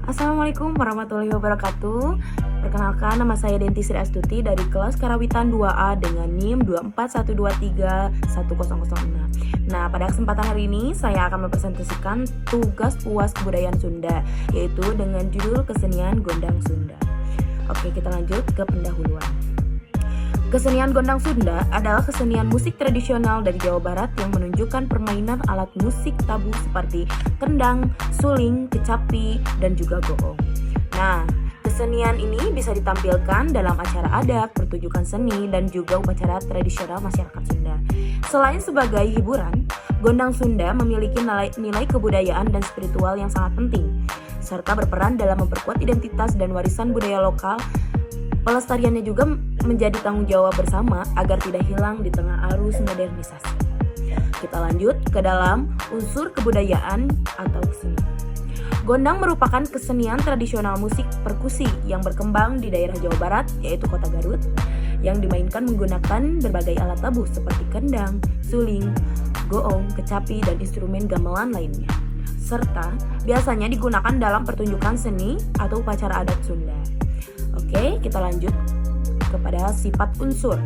Assalamualaikum warahmatullahi wabarakatuh. Perkenalkan, nama saya Denti Sri Astuti dari kelas Karawitan 2A dengan NIM 241231006. Nah, pada kesempatan hari ini saya akan mempresentasikan tugas UAS Kebudayaan Sunda, yaitu dengan judul Kesenian Gondang Sunda. Oke, kita lanjut ke pendahuluan. Kesenian Gondang Sunda adalah kesenian musik tradisional dari Jawa Barat yang menunjukkan permainan alat musik tabu seperti kendang, suling, kecapi, dan juga goong. Nah, kesenian ini bisa ditampilkan dalam acara adat, pertunjukan seni, dan juga upacara tradisional masyarakat Sunda. Selain sebagai hiburan, Gondang Sunda memiliki nilai kebudayaan dan spiritual yang sangat penting, serta berperan dalam memperkuat identitas dan warisan budaya lokal. Pelestariannya juga menjadi tanggung jawab bersama agar tidak hilang di tengah arus modernisasi. Kita lanjut ke dalam unsur kebudayaan atau seni. Gondang merupakan kesenian tradisional musik perkusi yang berkembang di daerah Jawa Barat, yaitu Kota Garut, yang dimainkan menggunakan berbagai alat tabuh seperti kendang, suling, goong, kecapi, dan instrumen gamelan lainnya. Serta biasanya digunakan dalam pertunjukan seni atau upacara adat Sunda. Oke, kita lanjut kepada sifat unsur.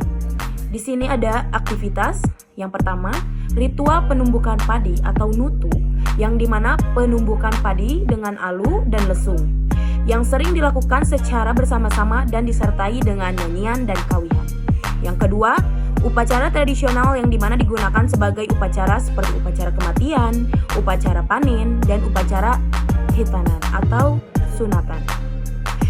Di sini ada aktivitas. Yang pertama, ritual penumbukan padi atau nutu, yang dimana penumbukan padi dengan alu dan lesung, yang sering dilakukan secara bersama-sama dan disertai dengan nyanyian dan kawihan. Yang kedua, upacara tradisional yang dimana digunakan sebagai upacara seperti upacara kematian, upacara panen, dan upacara hitanan atau sunatan.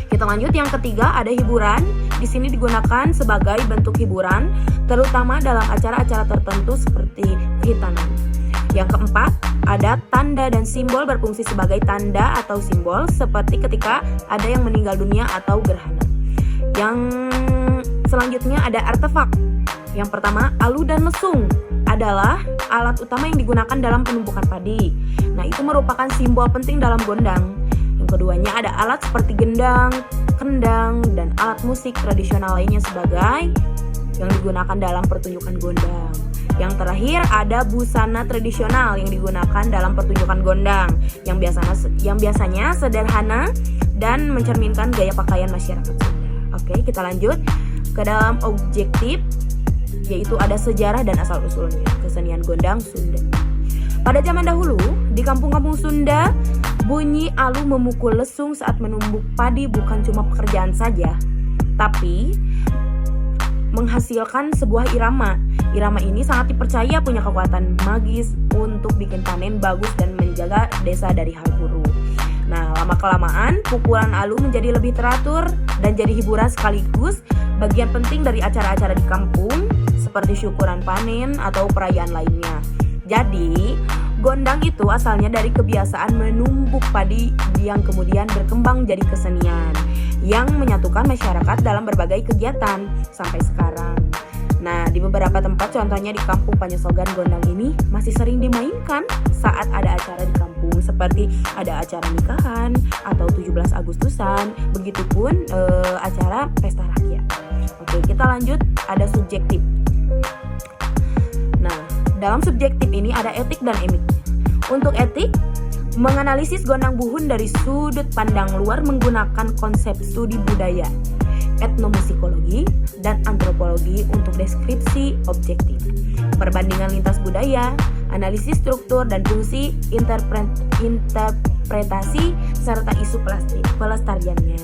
Kita lanjut, yang ketiga ada hiburan. Di sini digunakan sebagai bentuk hiburan, terutama dalam acara-acara tertentu seperti hitanan. Yang keempat, ada tanda dan simbol berfungsi sebagai tanda atau simbol seperti ketika ada yang meninggal dunia atau gerhana. Yang selanjutnya ada artefak. Yang pertama, alu dan lesung adalah alat utama yang digunakan dalam penumpukan padi. Nah, itu merupakan simbol penting dalam gondang. Keduanya ada alat seperti gendang, kendang, dan alat musik tradisional lainnya sebagai yang digunakan dalam pertunjukan gondang. Yang terakhir ada busana tradisional yang digunakan dalam pertunjukan gondang yang biasanya sederhana dan mencerminkan gaya pakaian masyarakat Sunda. Oke, kita lanjut ke dalam objektif, yaitu ada sejarah dan asal-usulnya kesenian gondang Sunda. Pada zaman dahulu, di kampung-kampung Sunda, bunyi alu memukul lesung saat menumbuk padi bukan cuma pekerjaan saja, tapi menghasilkan sebuah irama. Irama ini sangat dipercaya punya kekuatan magis untuk bikin panen bagus dan menjaga desa dari hal buruk. Nah, lama-kelamaan pukulan alu menjadi lebih teratur dan jadi hiburan sekaligus bagian penting dari acara-acara di kampung seperti syukuran panen atau perayaan lainnya. Jadi, gondang itu asalnya dari kebiasaan menumbuk padi yang kemudian berkembang jadi kesenian yang menyatukan masyarakat dalam berbagai kegiatan sampai sekarang. Nah, di beberapa tempat, contohnya di kampung Panyesogan, gondang ini masih sering dimainkan saat ada acara di kampung seperti ada acara nikahan atau 17 Agustusan, begitupun acara pesta rakyat. Oke, kita lanjut, ada subjektif. Nah, dalam subjektif ini ada etik dan emiknya. Untuk etik, menganalisis gondang buhun dari sudut pandang luar menggunakan konsep studi budaya, etnomusikologi, dan antropologi untuk deskripsi objektif, perbandingan lintas budaya, analisis struktur dan fungsi, interpretasi, serta isu pelestariannya.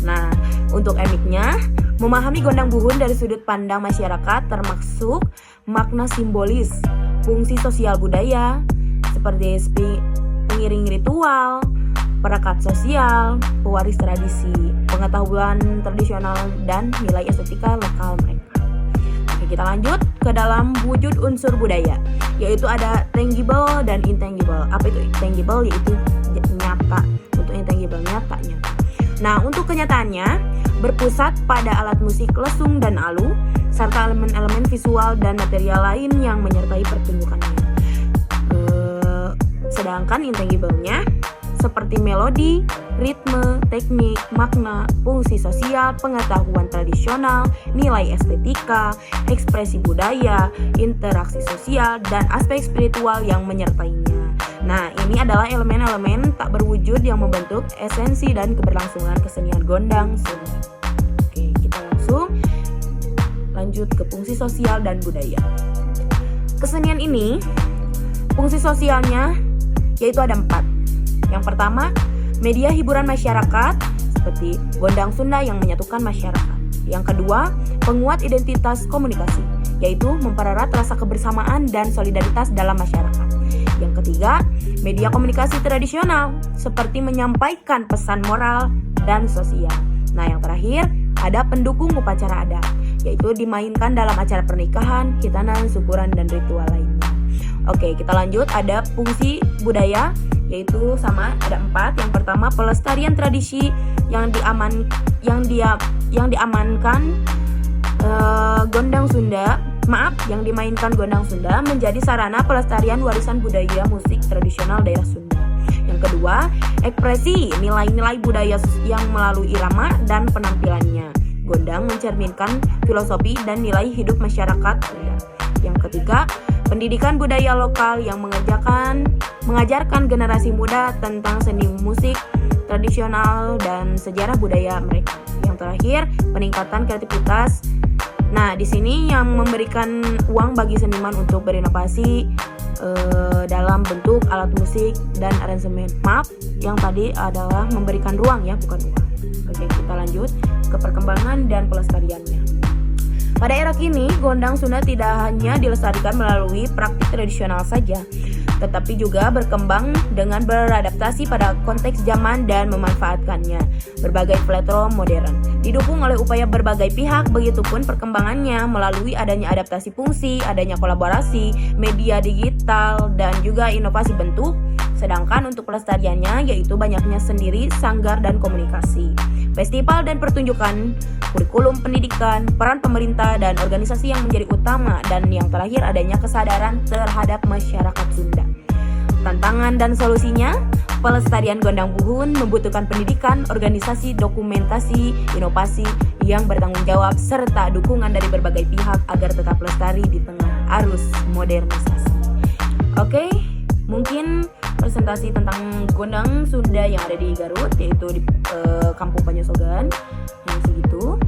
Nah, untuk emiknya, memahami gondang buhun dari sudut pandang masyarakat termasuk makna simbolis, fungsi sosial budaya seperti pengiring ritual, perekat sosial, pewaris tradisi, pengetahuan tradisional, dan nilai estetika lokal mereka. Oke, kita lanjut ke dalam wujud unsur budaya, yaitu ada tangible dan intangible. Apa itu tangible? Yaitu nyata. Untuk intangible, nyata. Nah, untuk kenyataannya berpusat pada alat musik lesung dan alu, serta elemen-elemen visual dan material lain yang menyertai pertunjukannya. Sedangkan intangible-nya seperti melodi, ritme, teknik, makna, fungsi sosial, pengetahuan tradisional, nilai estetika, ekspresi budaya, interaksi sosial, dan aspek spiritual yang menyertainya. Nah, ini adalah elemen-elemen tak berwujud yang membentuk esensi dan keberlangsungan kesenian Gondang Sunda. Oke, kita langsung lanjut ke fungsi sosial dan budaya. Kesenian ini, fungsi sosialnya yaitu ada 4. Yang pertama, media hiburan masyarakat seperti Gondang Sunda yang menyatukan masyarakat. Yang kedua, penguat identitas komunikasi, yaitu mempererat rasa kebersamaan dan solidaritas dalam masyarakat. Yang ketiga, media komunikasi tradisional seperti menyampaikan pesan moral dan sosial. Nah, yang terakhir, ada pendukung upacara adat, yaitu dimainkan dalam acara pernikahan, khitanan, syukuran, dan ritual lainnya. Oke, kita lanjut. Ada fungsi budaya, yaitu sama ada 4. Yang pertama, pelestarian tradisi yang diamankan yang dimainkan Gondang Sunda menjadi sarana pelestarian warisan budaya musik tradisional daerah Sunda. Yang kedua, ekspresi nilai-nilai budaya yang melalui irama dan penampilannya. Gondang mencerminkan filosofi dan nilai hidup masyarakat Sunda. Yang ketiga, pendidikan budaya lokal yang mengajarkan generasi muda tentang seni musik tradisional dan sejarah budaya mereka. Yang terakhir, peningkatan kreativitas. Nah, di sini yang memberikan uang bagi seniman untuk berinovasi dalam bentuk alat musik dan aransemen. Maaf, yang tadi adalah memberikan ruang ya, bukan uang. Oke, kita lanjut ke perkembangan dan pelestariannya. Pada era kini, Gondang Sunda tidak hanya dilestarikan melalui praktik tradisional saja, tetapi juga berkembang dengan beradaptasi pada konteks zaman dan memanfaatkannya berbagai platform modern. Didukung oleh upaya berbagai pihak, begitupun perkembangannya melalui adanya adaptasi fungsi, adanya kolaborasi, media digital, dan juga inovasi bentuk. Sedangkan untuk pelestariannya yaitu banyaknya sendiri, sanggar, dan komunikasi, festival dan pertunjukan, kurikulum pendidikan, peran pemerintah dan organisasi yang menjadi utama, dan yang terakhir adanya kesadaran terhadap masyarakat Sunda. Tantangan dan solusinya, pelestarian Gondang Buhun membutuhkan pendidikan, organisasi, dokumentasi, inovasi yang bertanggung jawab, serta dukungan dari berbagai pihak agar tetap lestari di tengah arus modernisasi. Oke, mungkin presentasi tentang Gondang Sunda yang ada di Garut, yaitu di Kampung Panyosogan, yang segitu.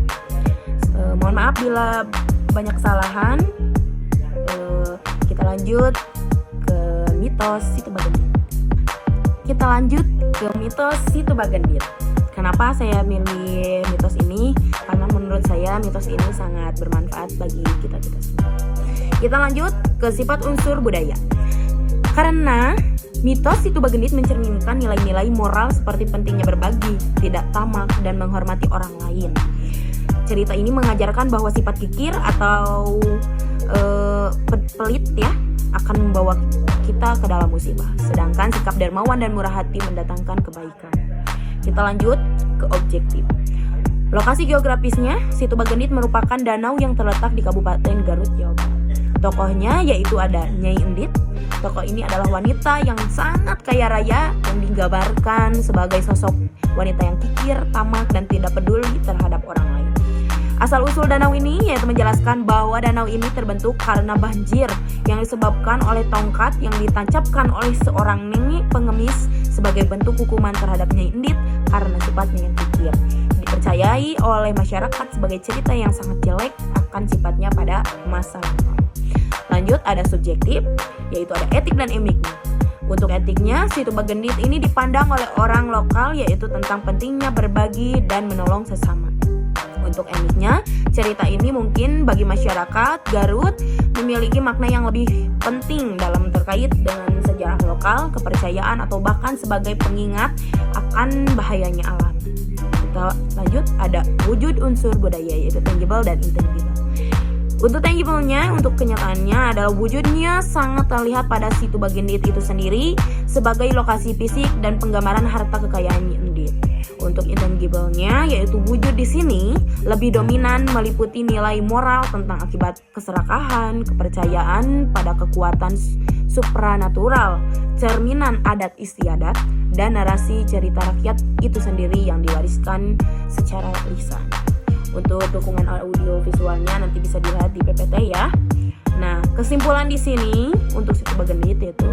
Mohon maaf bila banyak kesalahan. Kita lanjut ke mitos Situ Bagendit. Kenapa saya milih mitos ini? Karena menurut saya mitos ini sangat bermanfaat bagi kita semua. Kita lanjut ke sifat unsur budaya. Karena mitos Situ Bagendit mencerminkan nilai-nilai moral seperti pentingnya berbagi, tidak tamak, dan menghormati orang lain. Cerita ini mengajarkan bahwa sifat kikir atau pelit ya akan membawa kita ke dalam musibah, sedangkan sikap dermawan dan murah hati mendatangkan kebaikan. Kita lanjut ke objektif. Lokasi geografisnya, Situ Bagendit merupakan danau yang terletak di Kabupaten Garut, Jawa Barat. Tokohnya yaitu ada Nyai Endit. Tokoh ini adalah wanita yang sangat kaya raya yang digambarkan sebagai sosok wanita yang kikir, tamak, dan tidak peduli terhadap orang lain. Asal-usul danau ini yaitu menjelaskan bahwa danau ini terbentuk karena banjir yang disebabkan oleh tongkat yang ditancapkan oleh seorang nenek pengemis sebagai bentuk hukuman terhadap Nyai Endit karena sifatnya yang kikir. Dipercayai oleh masyarakat sebagai cerita yang sangat jelek akan sifatnya pada masa lampau. Lanjut, ada subjektif, yaitu ada etik dan emiknya. Untuk etiknya, Situ Bagendit ini dipandang oleh orang lokal yaitu tentang pentingnya berbagi dan menolong sesama. Untuk emiknya, cerita ini mungkin bagi masyarakat Garut memiliki makna yang lebih penting dalam terkait dengan sejarah lokal, kepercayaan, atau bahkan sebagai pengingat akan bahayanya alam. Kita lanjut, ada wujud unsur budaya yaitu tangible dan intangible. Untuk tangible-nya, untuk kenyataannya adalah wujudnya sangat terlihat pada Situ Bagendit itu sendiri sebagai lokasi fisik dan penggambaran harta kekayaan Nyai Endit. Untuk intangible-nya, yaitu wujud di sini lebih dominan meliputi nilai moral tentang akibat keserakahan, kepercayaan pada kekuatan supranatural, cerminan adat istiadat, dan narasi cerita rakyat itu sendiri yang diwariskan secara lisan. Untuk dukungan audio visualnya nanti bisa dilihat di PPT ya. Nah, kesimpulan di sini untuk Situ Bagendit yaitu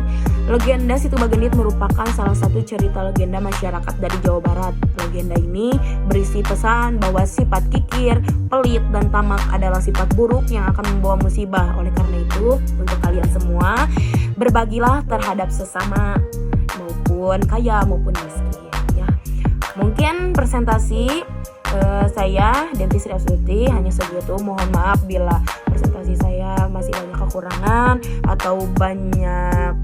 Legenda Situ Bagendit merupakan salah satu cerita legenda masyarakat dari Jawa Barat. Legenda ini berisi pesan bahwa sifat kikir, pelit, dan tamak adalah sifat buruk yang akan membawa musibah. Oleh karena itu, untuk kalian semua, berbagilah terhadap sesama, maupun kaya maupun miskin. Ya, mungkin presentasi saya Denti Sri Astuti hanya segitu. Mohon maaf bila presentasi saya masih banyak kekurangan atau banyak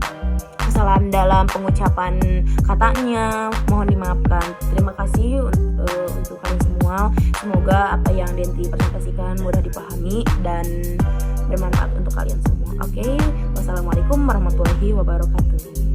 kesalahan dalam pengucapan katanya, mohon dimaafkan. Terima kasih untuk kalian semua. Semoga apa yang Denti presentasikan mudah dipahami dan bermanfaat untuk kalian semua. Oke, wassalamualaikum warahmatullahi wabarakatuh.